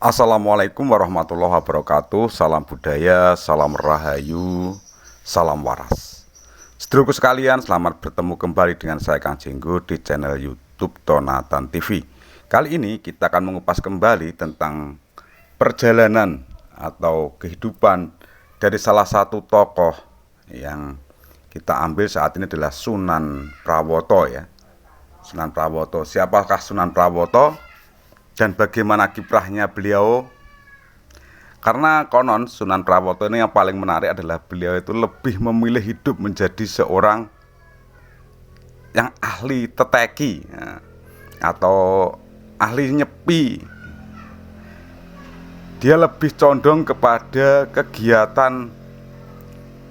Assalamualaikum warahmatullahi wabarakatuh. Salam budaya, salam rahayu, salam waras. Sedulurku sekalian, selamat bertemu kembali dengan saya Kang Jenggo di channel YouTube Tonatan TV. Kali ini kita akan mengupas kembali tentang perjalanan atau kehidupan dari salah satu tokoh yang kita ambil saat ini adalah Sunan Prawoto ya. Sunan Prawoto. Siapakah Sunan Prawoto? Dan bagaimana kiprahnya beliau? Karena konon Sunan Prawoto ini yang paling menarik adalah beliau itu lebih memilih hidup menjadi seorang yang ahli teteki ya, atau ahli nyepi. Dia lebih condong kepada kegiatan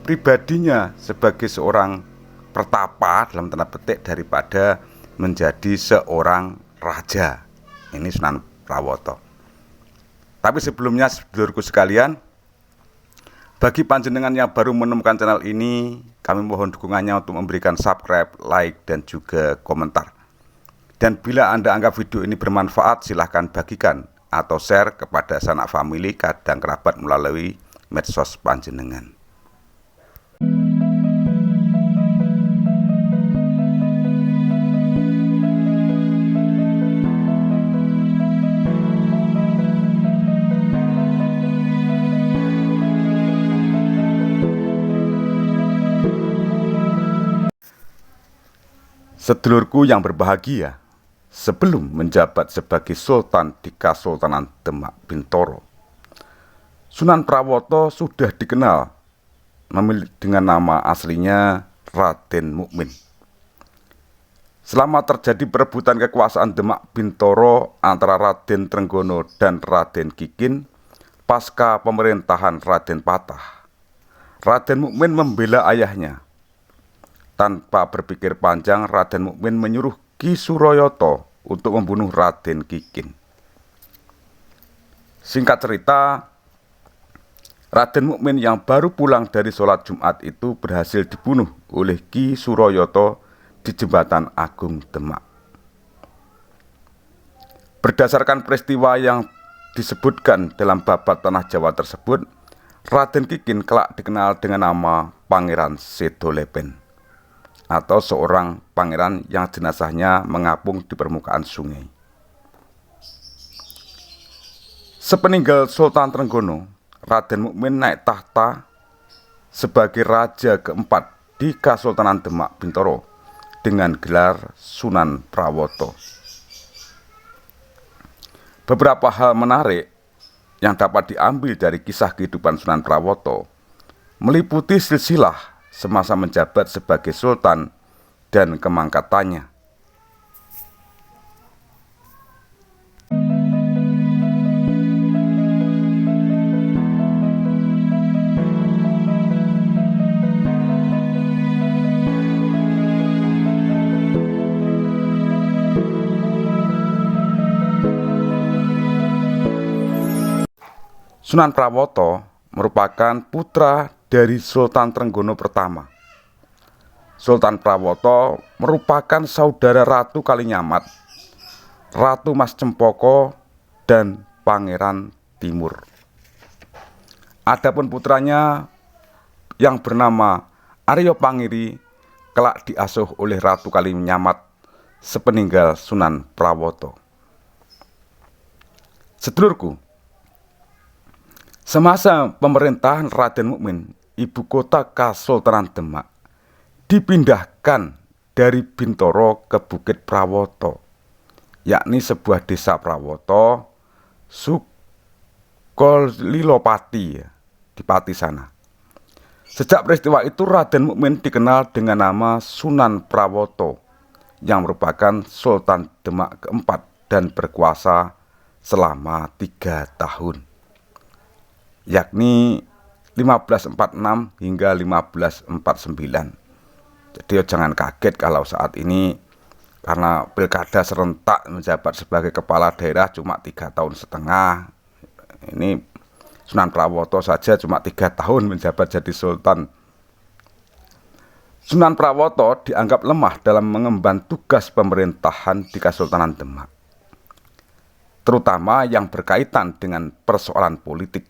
pribadinya sebagai seorang pertapa dalam tanda petik daripada menjadi seorang raja. Ini Sunan Prawoto. Tapi sebelumnya, sedulurku sekalian, bagi panjenengan yang baru menemukan channel ini, kami mohon dukungannya untuk memberikan subscribe, like, dan juga komentar. Dan bila Anda anggap video ini bermanfaat, silahkan bagikan atau share kepada sanak famili dan kerabat melalui medsos panjenengan. Sedulurku yang berbahagia, sebelum menjabat sebagai Sultan di Kasultanan Demak Bintoro, Sunan Prawoto sudah dikenal dengan nama aslinya Raden Mukmin. Selama terjadi perebutan kekuasaan Demak Bintoro antara Raden Trenggono dan Raden Kikin pasca pemerintahan Raden Patah, Raden Mukmin membela ayahnya. Tanpa berpikir panjang, Raden Mukmin menyuruh Ki Suroyoto untuk membunuh Raden Kikin. Singkat cerita, Raden Mukmin yang baru pulang dari sholat Jumat itu berhasil dibunuh oleh Ki Suroyoto di Jembatan Agung Demak. Berdasarkan peristiwa yang disebutkan dalam babat Tanah Jawa tersebut, Raden Kikin kelak dikenal dengan nama Pangeran Sedolepen, atau seorang pangeran yang jenazahnya mengapung di permukaan sungai. Sepeninggal Sultan Trenggono, Raden Mukmin naik tahta sebagai raja keempat di Kasultanan Demak Bintoro dengan gelar Sunan Prawoto. Beberapa hal menarik yang dapat diambil dari kisah kehidupan Sunan Prawoto meliputi silsilah semasa menjabat sebagai sultan dan kemangkatannya. Sunan Prawoto merupakan putra dari Sultan Trenggono pertama. Sultan Prawoto merupakan saudara Ratu Kalinyamat, Ratu Mas Cempoko, dan Pangeran Timur. Adapun putranya yang bernama Aryo Pangiri kelak diasuh oleh Ratu Kalinyamat sepeninggal Sunan Prawoto. Sedulurku, semasa pemerintahan Raden Mukmin, ibu kota Kasultanan Demak dipindahkan dari Bintoro ke Bukit Prawoto, yakni sebuah desa Prawoto, Sukolilopati ya, di Pati sana. Sejak peristiwa itu Raden Mukmin dikenal dengan nama Sunan Prawoto, yang merupakan Sultan Demak keempat dan berkuasa selama 3 tahun, yakni 1546 hingga 1549. Jadi jangan kaget kalau saat ini karena pilkada serentak menjabat sebagai kepala daerah cuma 3 tahun setengah. Ini Sunan Prawoto saja cuma 3 tahun menjabat jadi sultan. Sunan Prawoto dianggap lemah dalam mengemban tugas pemerintahan di Kasultanan Demak. terutama yang berkaitan dengan persoalan politik.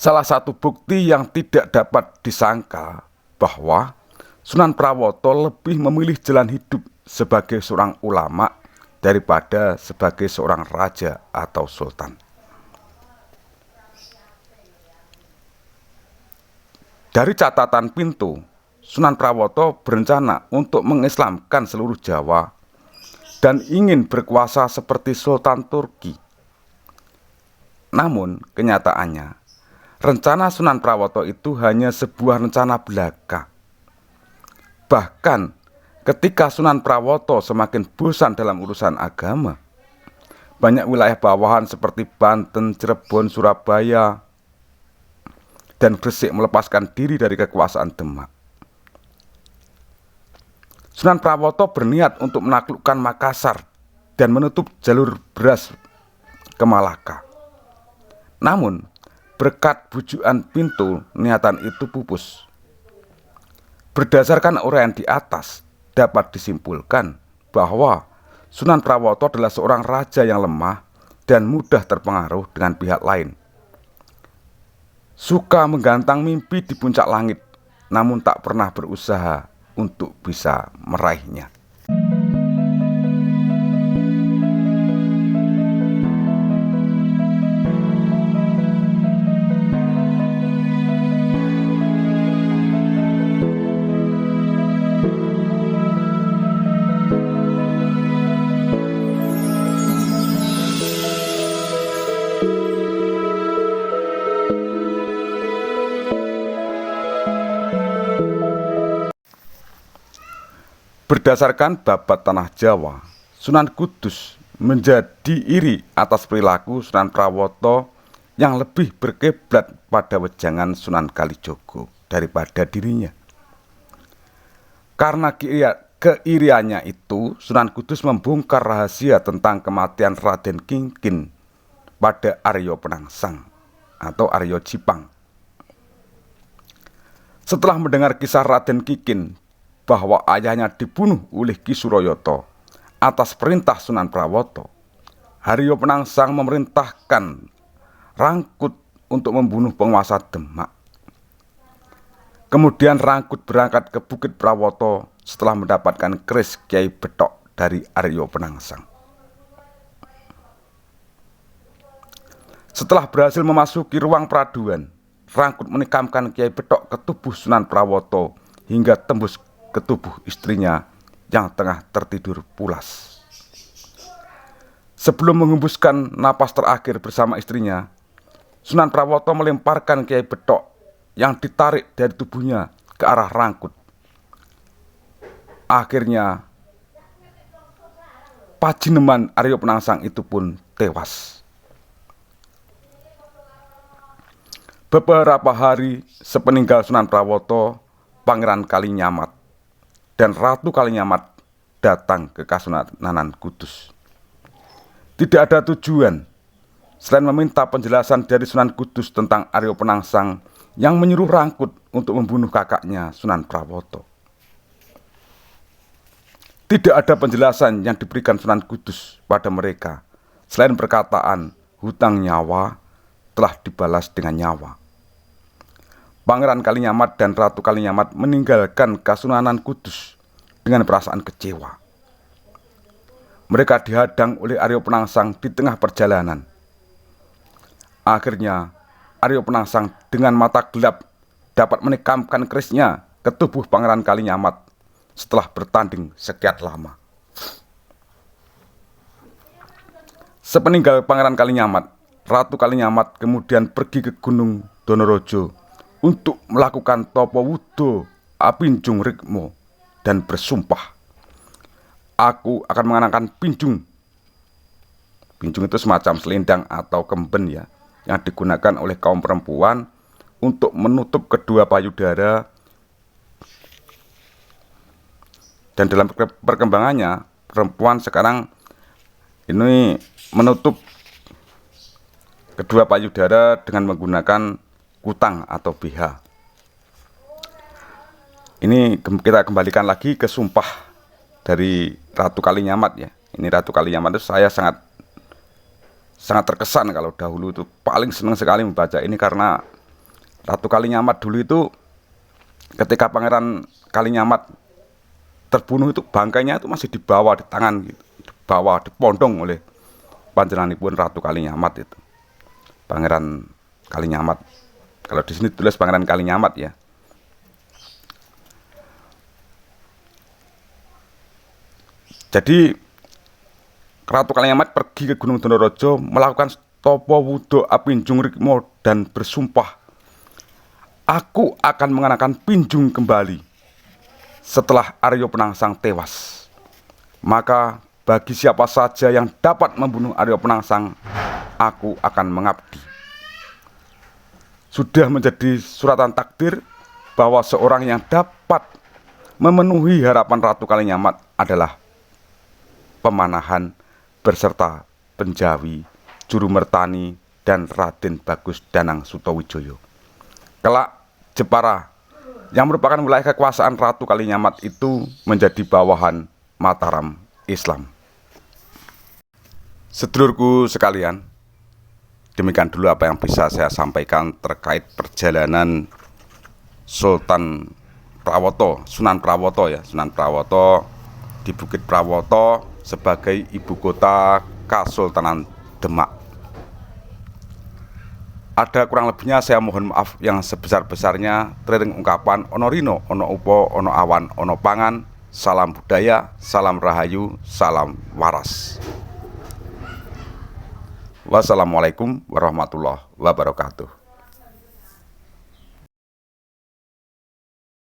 Salah satu bukti yang tidak dapat disangka bahwa Sunan Prawoto lebih memilih jalan hidup sebagai seorang ulama daripada sebagai seorang raja atau sultan. Dari catatan Pintu, Sunan Prawoto berencana untuk mengislamkan seluruh Jawa dan ingin berkuasa seperti Sultan Turki. Namun, kenyataannya, rencana Sunan Prawoto itu hanya sebuah rencana belaka. Bahkan, ketika Sunan Prawoto semakin bosan dalam urusan agama, banyak wilayah bawahan seperti Banten, Cirebon, Surabaya, dan Gresik melepaskan diri dari kekuasaan Demak. Sunan Prawoto berniat untuk menaklukkan Makassar dan menutup jalur beras ke Malaka. Namun, berkat bujukan Pintu, niatan itu pupus. Berdasarkan uraian di atas, dapat disimpulkan bahwa Sunan Prawoto adalah seorang raja yang lemah dan mudah terpengaruh dengan pihak lain. Suka menggantang mimpi di puncak langit, namun tak pernah berusaha untuk bisa meraihnya. Berdasarkan babat tanah Jawa, Sunan Kudus menjadi iri atas perilaku Sunan Prawoto yang lebih berkiblat pada wejangan Sunan Kalijogo daripada dirinya. Karena keiriannya itu, Sunan Kudus membongkar rahasia tentang kematian Raden Kingkin pada Aryo Penangsang atau Aryo Jipang. Setelah mendengar kisah Raden Kingkin bahwa ayahnya dibunuh oleh Ki Suroyoto atas perintah Sunan Prawoto, Aryo Penangsang memerintahkan Rangkut untuk membunuh penguasa Demak. Kemudian Rangkut berangkat ke Bukit Prawoto setelah mendapatkan keris Kiai Betok dari Aryo Penangsang. Setelah berhasil memasuki ruang peraduan, Rangkut menikamkan Kiai Betok ke tubuh Sunan Prawoto hingga tembus ke tubuh istrinya yang tengah tertidur pulas. Sebelum menghembuskan napas terakhir bersama istrinya, Sunan Prawoto melemparkan Kiai Betok yang ditarik dari tubuhnya ke arah Rangkut. Akhirnya, pajineman Aryo Penangsang itu pun tewas. Beberapa hari sepeninggal Sunan Prawoto, Pangeran Kalinyamat dan Ratu Kalinyamat datang ke Kasunanan Kudus. Tidak ada tujuan selain meminta penjelasan dari Sunan Kudus tentang Aryo Penangsang yang menyuruh Rangkut untuk membunuh kakaknya Sunan Prawoto. Tidak ada penjelasan yang diberikan Sunan Kudus pada mereka selain perkataan hutang nyawa telah dibalas dengan nyawa. Pangeran Kalinyamat dan Ratu Kalinyamat meninggalkan Kasunanan Kudus dengan perasaan kecewa. Mereka dihadang oleh Aryo Penangsang di tengah perjalanan. Akhirnya, Aryo Penangsang dengan mata gelap dapat menikamkan kerisnya ke tubuh Pangeran Kalinyamat setelah bertanding sekian lama. Sepeninggal Pangeran Kalinyamat, Ratu Kalinyamat kemudian pergi ke Gunung Donorojo untuk melakukan topo wudo Apinjung Rikmo dan bersumpah, aku akan mengenakan pinjung. Pinjung itu semacam selendang atau kemben ya, yang digunakan oleh kaum perempuan untuk menutup kedua payudara. Dan dalam perkembangannya, perempuan sekarang ini menutup kedua payudara dengan menggunakan kutang atau BH. Ini kita kembalikan lagi ke sumpah dari Ratu Kalinyamat ya. Ini Ratu Kalinyamat itu saya sangat terkesan. Kalau dahulu itu paling senang sekali membaca ini, karena Ratu Kalinyamat dulu itu ketika Pangeran Kalinyamat terbunuh itu bangkainya itu masih dibawa di tangan gitu, dibawa dipondong oleh panjenenganipun Ratu Kalinyamat itu. Pangeran Kalinyamat. Kalau di sini tulis Pangeran Kalinyamat ya. Jadi Ratu Kalinyamat pergi ke Gunung Donorojo melakukan topo wudo apinjung rikmo dan bersumpah, aku akan mengenakan pinjung kembali setelah Aryo Penangsang tewas. Maka bagi siapa saja yang dapat membunuh Aryo Penangsang, aku akan mengabdi. Sudah menjadi suratan takdir bahwa seorang yang dapat memenuhi harapan Ratu Kalinyamat adalah Pemanahan berserta Penjawi, Jurumertani, dan Raden Bagus Danang Sutawijoyo. Kelak Jepara yang merupakan wilayah kekuasaan Ratu Kalinyamat itu menjadi bawahan Mataram Islam. Sedulurku sekalian, demikian dulu apa yang bisa saya sampaikan terkait perjalanan Sultan Prawoto, Sunan Prawoto ya, Sunan Prawoto di Bukit Prawoto sebagai ibu kota Kasultanan Demak. Ada kurang lebihnya saya mohon maaf yang sebesar-besarnya. Trering ungkapan ono rino, ono upo, ono awan, ono pangan. Salam budaya, salam rahayu, salam waras. Wassalamualaikum warahmatullahi wabarakatuh.